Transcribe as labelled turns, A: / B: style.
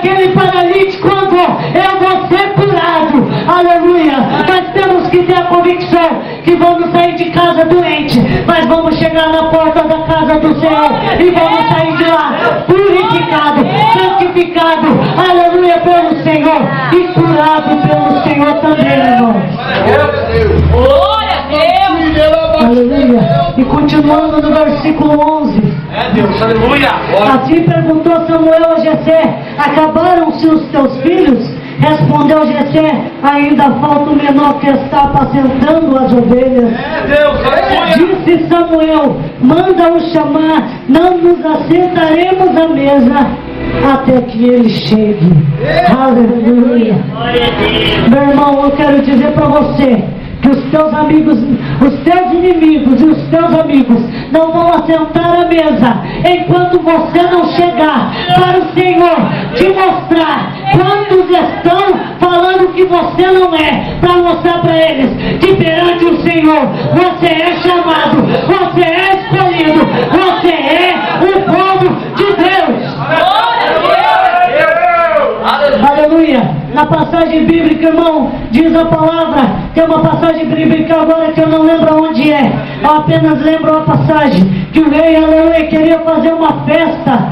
A: aquele paralítico andou, eu vou ser curado, aleluia. Nós temos que ter a convicção que vamos sair de casa doente, mas vamos chegar na porta da casa do Senhor e vamos sair de lá purificado, santificado, aleluia, pelo Senhor e curado pelo Senhor também, irmãos.
B: Glória a Deus!
A: Aleluia. E continuando no versículo 11.
C: Deus, aleluia.
A: Assim perguntou Samuel a Jessé: acabaram-se os teus filhos? Respondeu Jessé: ainda falta o menor que está apacentando as ovelhas.
C: Deus, aleluia.
A: Disse Samuel: manda-o chamar, não nos assentaremos à mesa até que ele chegue. Aleluia. Meu irmão, eu quero dizer para você que os teus amigos, os teus inimigos e os teus amigos não vão assentar à mesa enquanto você não chegar para o Senhor te mostrar. Quantos estão falando que você não é, para mostrar para eles que perante o Senhor você é chamado, você é escolhido, você é o povo de Deus. Aleluia. Na passagem bíblica, irmão, diz a palavra, tem uma passagem bíblica agora que eu não lembro onde é, eu apenas lembro a passagem que o rei, aleluia, queria fazer uma festa.